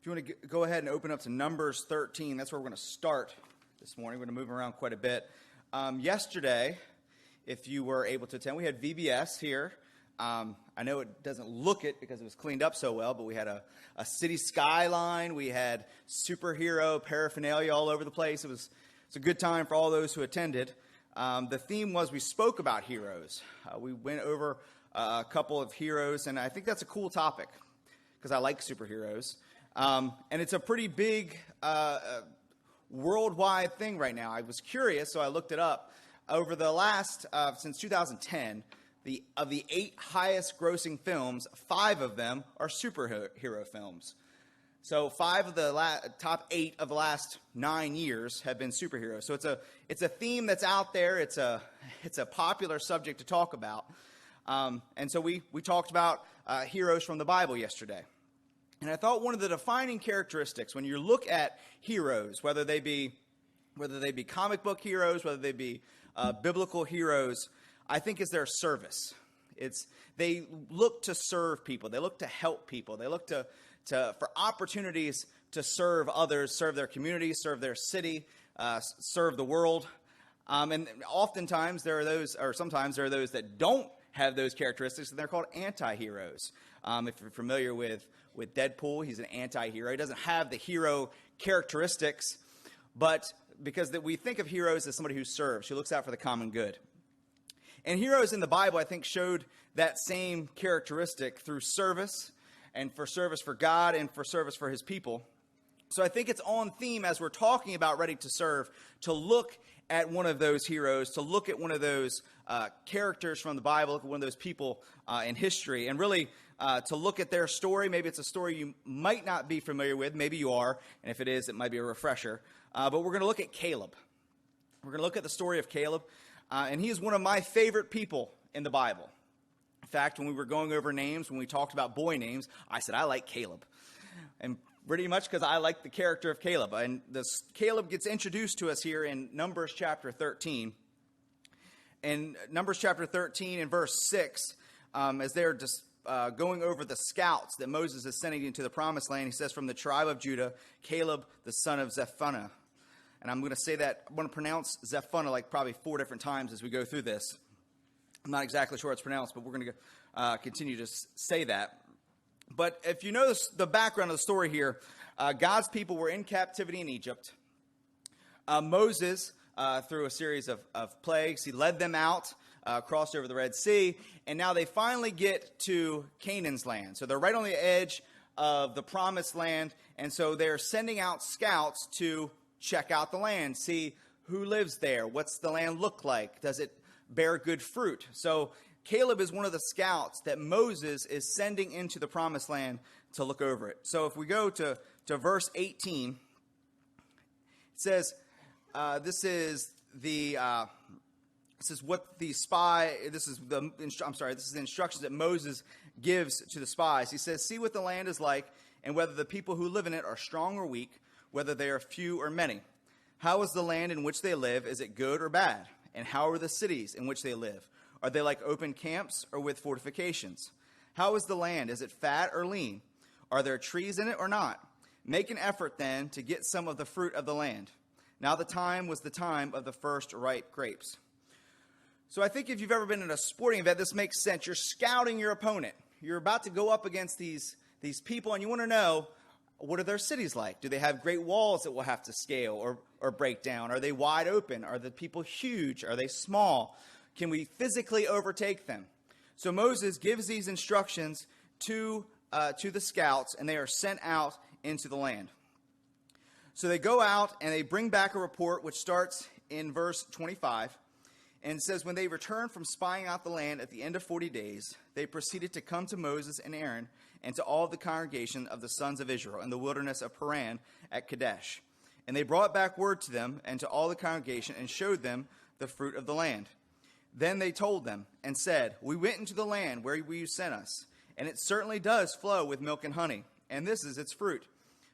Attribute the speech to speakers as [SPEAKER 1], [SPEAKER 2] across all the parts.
[SPEAKER 1] you want to go ahead and open up to Numbers 13, that's where we're going to start this morning. We're going to move around quite a bit. Yesterday, if you were able to attend, we had VBS here. I know it doesn't look it because it was cleaned up so well, but we had a city skyline. We had superhero paraphernalia all over the place. It's a good time for all those who attended. The theme was we spoke about heroes. We went over a couple of heroes, and I think that's a cool topic because I like superheroes. And it's a pretty big worldwide thing right now. I was curious, so I looked it up. Over the last, since 2010, of the 8 highest grossing films, 5 of them are superhero films. So 5 of the top 8 of the last 9 years have been superheroes. So it's a theme that's out there. It's a popular subject to talk about. And so we talked about heroes from the Bible yesterday. And I thought one of the defining characteristics when you look at heroes, whether they be comic book heroes, whether they be biblical heroes, I think is their service. They look to serve people. They look to help people. They look for opportunities to serve others, serve their community, serve their city, serve the world. And oftentimes sometimes there are those that don't have those characteristics, and they're called anti-heroes. If you're familiar with Deadpool, he's an anti-hero. He doesn't have the hero characteristics, but because we think of heroes as somebody who serves, who looks out for the common good. And heroes in the Bible, I think, showed that same characteristic through service, and for service for God and for service for his people. So I think it's on theme as we're talking about Ready to Serve to look at one of those heroes, to look at one of those characters from the Bible, look at one of those people in history, and really to look at their story. Maybe it's a story you might not be familiar with. Maybe you are, and if it is, it might be a refresher. But we're going to look at Caleb. We're going to look at the story of Caleb, and he is one of my favorite people in the Bible. In fact, when we were going over names, when we talked about boy names, I said, I like Caleb. And pretty much because I like the character of Caleb. And Caleb gets introduced to us here in Numbers chapter 13. In Numbers chapter 13 and verse 6, as they're just going over the scouts that Moses is sending into the promised land, he says, from the tribe of Judah, Caleb, the son of Zephaniah. And I'm going to say that, I'm going to pronounce Zephaniah like probably 4 different times as we go through this. I'm not exactly sure how it's pronounced, but we're going to continue to say that. But if you know the background of the story here, God's people were in captivity in Egypt. Moses, through a series of plagues, he led them out, crossed over the Red Sea, and now they finally get to Canaan's land. So they're right on the edge of the promised land, and so they're sending out scouts to check out the land, see who lives there, what's the land look like, does it bear good fruit. So Caleb is one of the scouts that Moses is sending into the promised land to look over it. So if we go to verse 18, it says, this is the instructions that Moses gives to the spies. He says, see what the land is like, and whether the people who live in it are strong or weak, whether they are few or many. How is the land in which they live? Is it good or bad? And how are the cities in which they live? Are they like open camps or with fortifications? How is the land? Is it fat or lean? Are there trees in it or not? Make an effort then to get some of the fruit of the land. Now the time was the time of the first ripe grapes. So I think if you've ever been in a sporting event, this makes sense. You're scouting your opponent. You're about to go up against these people, and you want to know, what are their cities like? Do they have great walls that we'll have to scale or break down? Are they wide open? Are the people huge? Are they small? Can we physically overtake them? So Moses gives these instructions to the scouts, and they are sent out into the land. So they go out, and they bring back a report, which starts in verse 25, and says, when they returned from spying out the land at the end of 40 days, they proceeded to come to Moses and Aaron and to all the congregation of the sons of Israel in the wilderness of Paran at Kadesh. And they brought back word to them and to all the congregation and showed them the fruit of the land. Then they told them and said, we went into the land where you sent us, and it certainly does flow with milk and honey, and this is its fruit.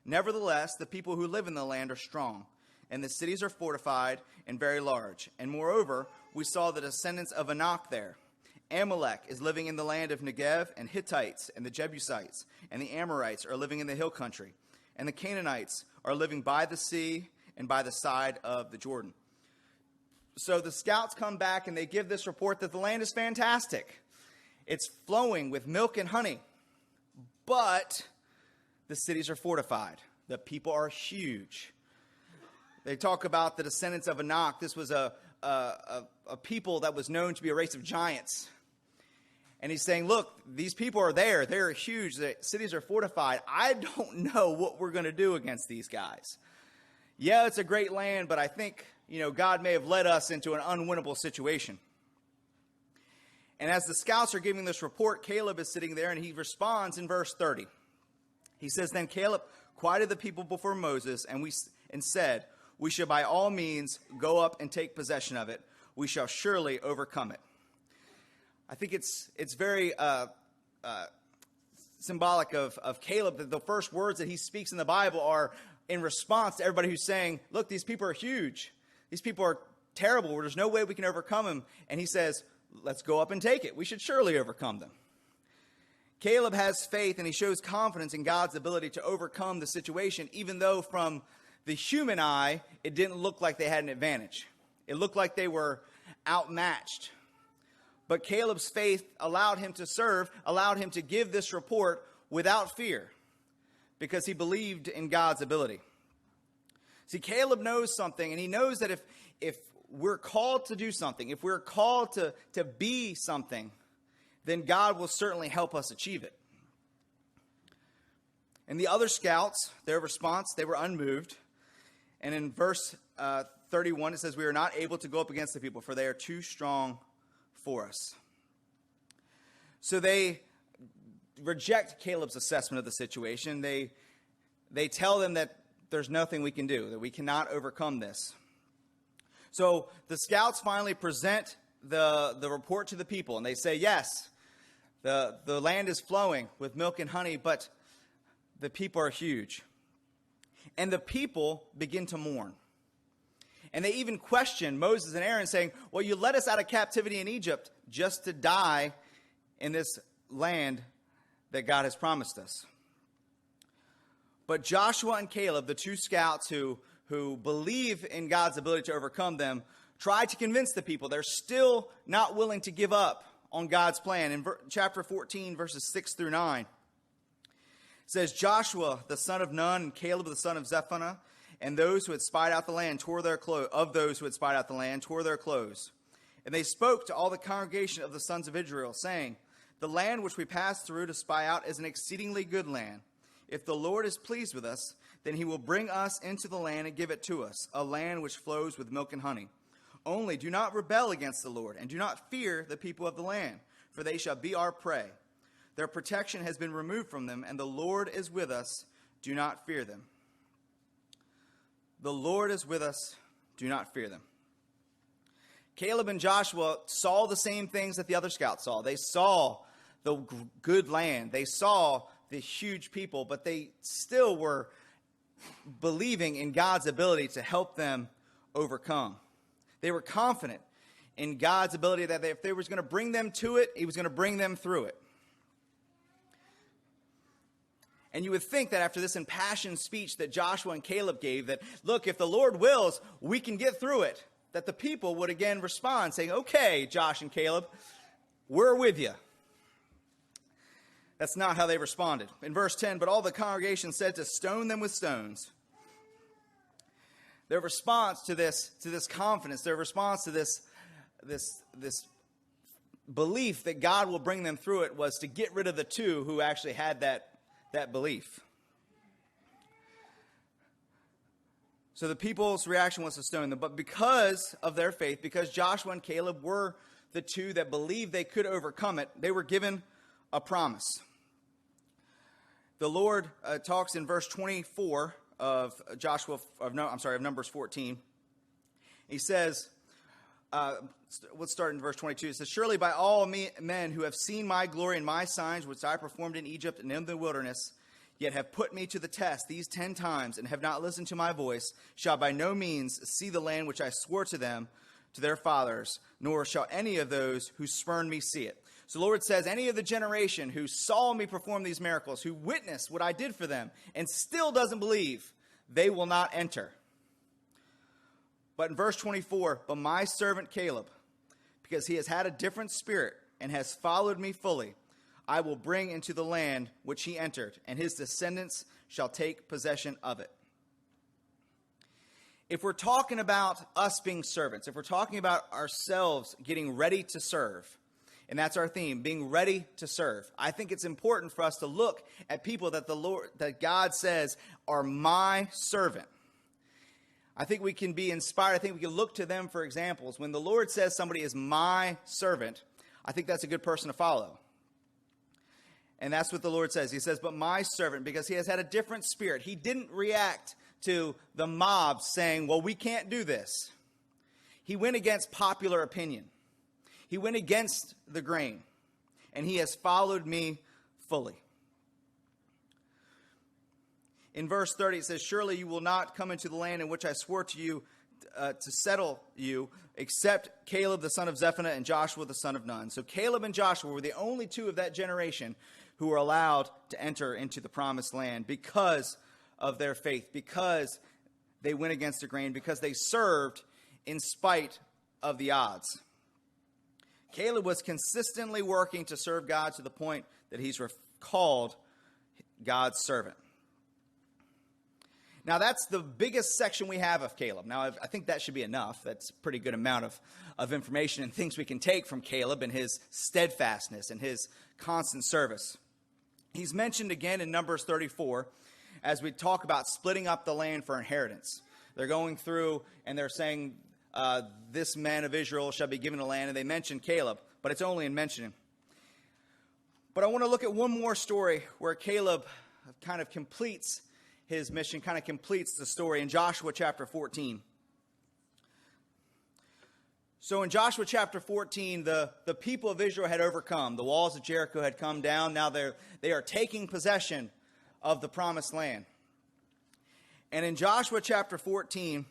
[SPEAKER 1] Nevertheless, the people who live in the land are strong, and the cities are fortified and very large. And moreover, we saw the descendants of Anak there. Amalek is living in the land of Negev, and Hittites and the Jebusites and the Amorites are living in the hill country. and the Canaanites are living by the sea and by the side of the Jordan. So the scouts come back and they give this report that the land is fantastic. It's flowing with milk and honey. But the cities are fortified. The people are huge. They talk about the descendants of Anak. This was a people that was known to be a race of giants. And he's saying, look, these people are there. They're huge. The cities are fortified. I don't know what we're going to do against these guys. Yeah, it's a great land, but I think, God may have led us into an unwinnable situation. And as the scouts are giving this report, Caleb is sitting there, and he responds in verse 30. He says, then Caleb quieted the people before Moses, and said, we shall by all means go up and take possession of it. We shall surely overcome it. I think it's very symbolic of Caleb that the first words that he speaks in the Bible are in response to everybody who's saying, look, these people are huge. These people are terrible. There's no way we can overcome them. And he says, let's go up and take it. We should surely overcome them. Caleb has faith, and he shows confidence in God's ability to overcome the situation, even though from the human eye, it didn't look like they had an advantage. It looked like they were outmatched. But Caleb's faith allowed him to serve, allowed him to give this report without fear, because he believed in God's ability. See, Caleb knows something, and he knows that if we're called to do something, if we're called to be something, then God will certainly help us achieve it. And the other scouts, their response, they were unmoved. And in verse 31, it says, we are not able to go up against the people, for they are too strong for us. So they reject Caleb's assessment of the situation. They tell them that there's nothing we can do, that we cannot overcome this. So the scouts finally present the report to the people, and they say, yes, the land is flowing with milk and honey, but the people are huge. And the people begin to mourn. And they even question Moses and Aaron, saying, well, you led us out of captivity in Egypt just to die in this land that God has promised us. But Joshua and Caleb, the two scouts who believe in God's ability to overcome them, try to convince the people. They're still not willing to give up on God's plan. In chapter 14, verses 6 through 9, it says, Joshua, the son of Nun, and Caleb, the son of Zephaniah, and those who had spied out the land tore their clothes. Of those who had spied out the land, tore their clothes. And they spoke to all the congregation of the sons of Israel, saying, the land which we passed through to spy out is an exceedingly good land. If the Lord is pleased with us, then he will bring us into the land and give it to us, a land which flows with milk and honey. Only do not rebel against the Lord, and do not fear the people of the land, for they shall be our prey. Their protection has been removed from them, and the Lord is with us. Do not fear them. The Lord is with us. Do not fear them. Caleb and Joshua saw the same things that the other scouts saw. They saw the good land. They saw the huge people, but they still were believing in God's ability to help them overcome. They were confident in God's ability that if they was going to bring them to it, he was going to bring them through it. And you would think that after this impassioned speech that Joshua and Caleb gave, that, look, if the Lord wills, we can get through it, that the people would again respond, saying, okay, Josh and Caleb, we're with you. That's not how they responded. In verse 10, but all the congregation said to stone them with stones. Their response to this confidence, their response to this belief that God will bring them through it, was to get rid of the two who actually had that belief. So the people's reaction was to stone them. But because of their faith, because Joshua and Caleb were the two that believed they could overcome it, they were given a promise. The Lord talks in verse 24 of Numbers 14. He says, let's start in verse 22. It says, surely by all men who have seen my glory and my signs, which I performed in Egypt and in the wilderness, yet have put me to the test these 10 times and have not listened to my voice, shall by no means see the land which I swore to them, to their fathers, nor shall any of those who spurn me see it. So the Lord says, any of the generation who saw me perform these miracles, who witnessed what I did for them, and still doesn't believe, they will not enter. But in verse 24, but my servant Caleb, because he has had a different spirit and has followed me fully, I will bring into the land which he entered, and his descendants shall take possession of it. If we're talking about us being servants, if we're talking about ourselves getting ready to serve, and that's our theme, being ready to serve, I think it's important for us to look at people that God says are my servant. I think we can be inspired. I think we can look to them for examples. When the Lord says somebody is my servant, I think that's a good person to follow. And that's what the Lord says. He says, but my servant, because he has had a different spirit. He didn't react to the mob saying, well, we can't do this. He went against popular opinion. He went against the grain. And he has followed me fully. In verse 30, it says, surely you will not come into the land in which I swore to you to settle you, except Caleb the son of Zephaniah and Joshua the son of Nun. So Caleb and Joshua were the only two of that generation who were allowed to enter into the promised land because of their faith, because they went against the grain, because they served in spite of the odds. Caleb was consistently working to serve God to the point that he's called God's servant. Now, that's the biggest section we have of Caleb. Now, I think that should be enough. That's a pretty good amount of information and things we can take from Caleb and his steadfastness and his constant service. He's mentioned again in Numbers 34 as we talk about splitting up the land for inheritance. They're going through and they're saying, this man of Israel shall be given a land, and they mention Caleb, but it's only in mentioning. But I want to look at one more story where Caleb kind of completes his mission, kind of completes the story in Joshua chapter 14. So in Joshua chapter 14, the people of Israel had overcome. The walls of Jericho had come down. Now they are taking possession of the promised land. And in Joshua chapter 14,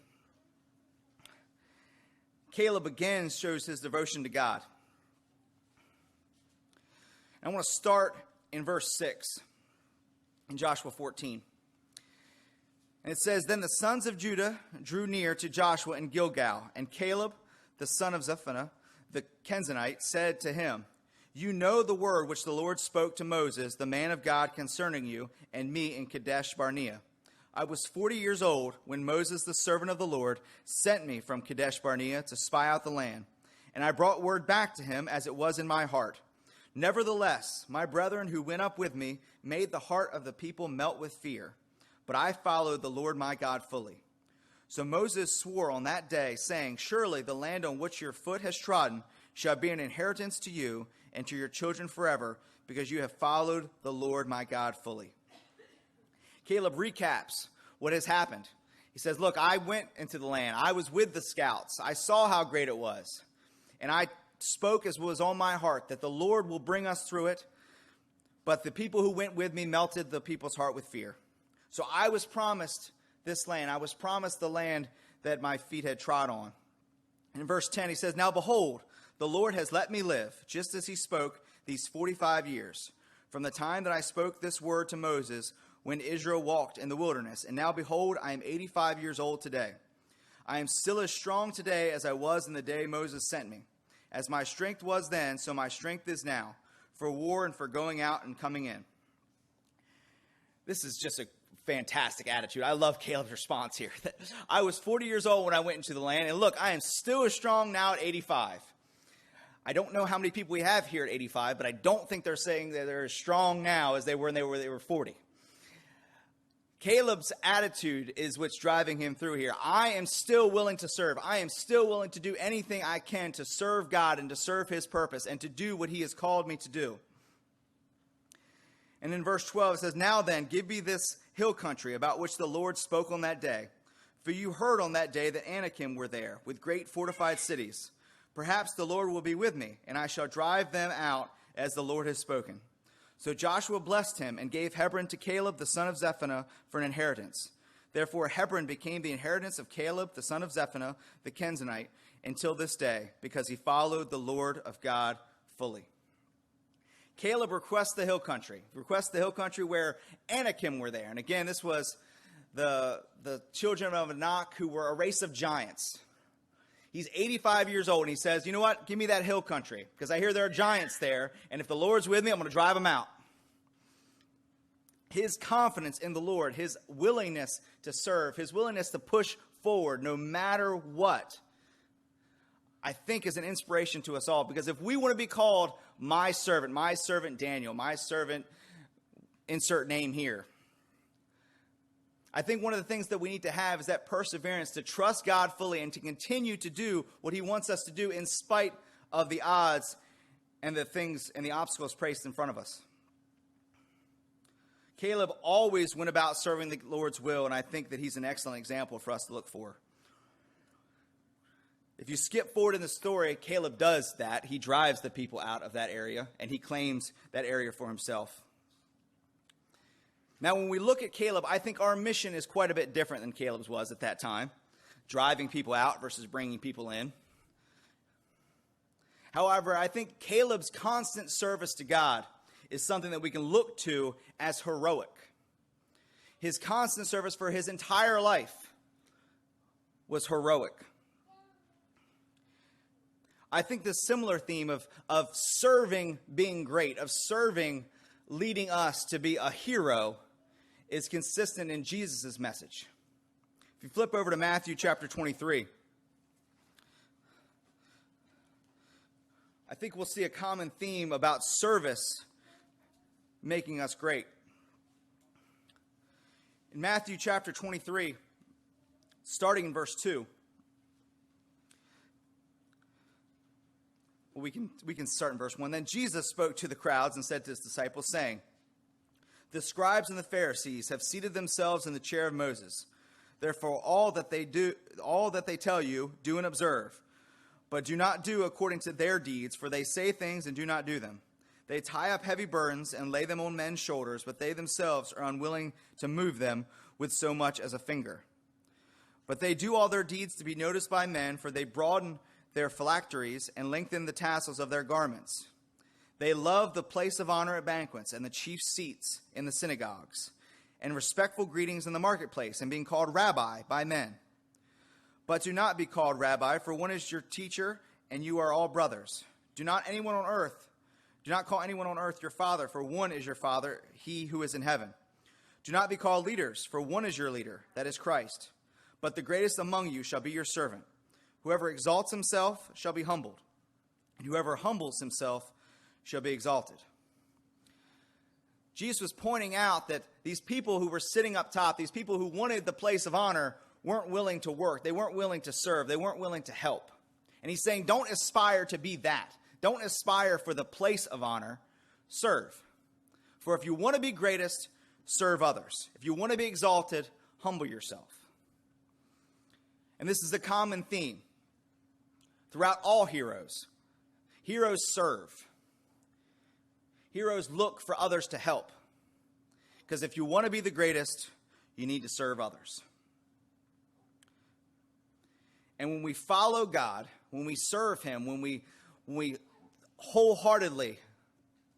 [SPEAKER 1] Caleb again shows his devotion to God. And I want to start in verse 6 in Joshua 14. And it says, then the sons of Judah drew near to Joshua in Gilgal, and Caleb, the son of Zephaniah, the Kenizzite, said to him, you know the word which the Lord spoke to Moses, the man of God, concerning you and me in Kadesh Barnea. I was 40 years old when Moses, the servant of the Lord, sent me from Kadesh Barnea to spy out the land. And I brought word back to him as it was in my heart. Nevertheless, my brethren who went up with me made the heart of the people melt with fear. But I followed the Lord my God fully. So Moses swore on that day, saying, surely the land on which your foot has trodden shall be an inheritance to you and to your children forever, because you have followed the Lord my God fully. Caleb recaps what has happened. He says, look, I went into the land. I was with the scouts. I saw how great it was. And I spoke as was on my heart, that the Lord will bring us through it. But the people who went with me melted the people's heart with fear. So I was promised this land. I was promised the land that my feet had trod on. And in verse 10, he says, now behold, the Lord has let me live, just as he spoke these 45 years, from the time that I spoke this word to Moses, when Israel walked in the wilderness. And now behold, I am 85 years old today. I am still as strong today as I was in the day Moses sent me. As my strength was then, so my strength is now, for war and for going out and coming in. This is just a fantastic attitude. I love Caleb's response here. I was 40 years old when I went into the land, and look, I am still as strong now at 85. I don't know how many people we have here at 85, but I don't think they're saying that they're as strong now as they were when they were 40. Caleb's attitude is what's driving him through here. I am still willing to serve. I am still willing to do anything I can to serve God and to serve his purpose and to do what he has called me to do. And in verse 12 it says, now then, give me this hill country about which the Lord spoke on that day. For you heard on that day that Anakim were there, with great fortified cities. Perhaps the Lord will be with me, and I shall drive them out as the Lord has spoken. So Joshua blessed him and gave Hebron to Caleb the son of Zephaniah for an inheritance. Therefore Hebron became the inheritance of Caleb the son of Zephaniah the Kenizzite until this day, because he followed the Lord of God fully. Caleb requests the hill country. Requests the hill country where Anakim were there. And again, this was the children of Anak, who were a race of giants. He's 85 years old, and he says, you know what? Give me that hill country, because I hear there are giants there, and if the Lord's with me, I'm going to drive them out. His confidence in the Lord, his willingness to serve, his willingness to push forward no matter what, I think is an inspiration to us all. Because if we want to be called my servant Daniel, my servant, insert name here, I think one of the things that we need to have is that perseverance to trust God fully and to continue to do what he wants us to do in spite of the odds and the things and the obstacles placed in front of us. Caleb always went about serving the Lord's will, and I think that he's an excellent example for us to look for. If you skip forward in the story, Caleb does that. He drives the people out of that area, and he claims that area for himself. Now, when we look at Caleb, I think our mission is quite a bit different than Caleb's was at that time, driving people out versus bringing people in. However, I think Caleb's constant service to God is something that we can look to as heroic. His constant service for his entire life was heroic. I think the similar theme of serving being great, of serving leading us to be a hero, is consistent in Jesus' message. If you flip over to Matthew chapter 23, I think we'll see a common theme about service making us great. In Matthew chapter 23, starting in verse 2, we can start in verse 1. Then Jesus spoke to the crowds and said to his disciples, saying, the scribes and the Pharisees have seated themselves in the chair of Moses. Therefore, all that they tell you, do and observe. But do not do according to their deeds, for they say things and do not do them. They tie up heavy burdens and lay them on men's shoulders, but they themselves are unwilling to move them with so much as a finger. But they do all their deeds to be noticed by men, for they broaden their phylacteries and lengthen the tassels of their garments. They love the place of honor at banquets and the chief seats in the synagogues, and respectful greetings in the marketplace, and being called rabbi by men. But do not be called rabbi, for one is your teacher, and you are all brothers. Do not call anyone on earth your father, for one is your Father, he who is in heaven. Do not be called leaders, for one is your leader, that is Christ. But the greatest among you shall be your servant. Whoever exalts himself shall be humbled, and whoever humbles himself shall be exalted. Jesus was pointing out that these people who were sitting up top, these people who wanted the place of honor, weren't willing to work. They weren't willing to serve. They weren't willing to help. And he's saying, don't aspire to be that. Don't aspire for the place of honor. Serve. For if you want to be greatest, serve others. If you want to be exalted, humble yourself. And this is a common theme throughout all heroes. Heroes serve. Heroes look for others to help. Because if you want to be the greatest, you need to serve others. And when we follow God, when we serve him, when we wholeheartedly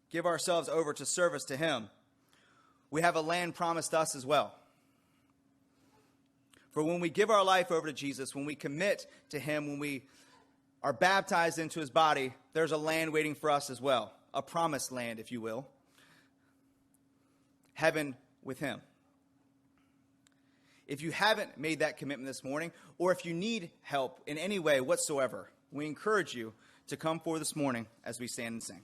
[SPEAKER 1] give ourselves over to service to him, we have a land promised us as well. For when we give our life over to Jesus, when we commit to him, when we are baptized into his body, there's a land waiting for us as well. A promised land, if you will. Heaven with him. If you haven't made that commitment this morning, or if you need help in any way whatsoever, we encourage you to come forward this morning as we stand and sing.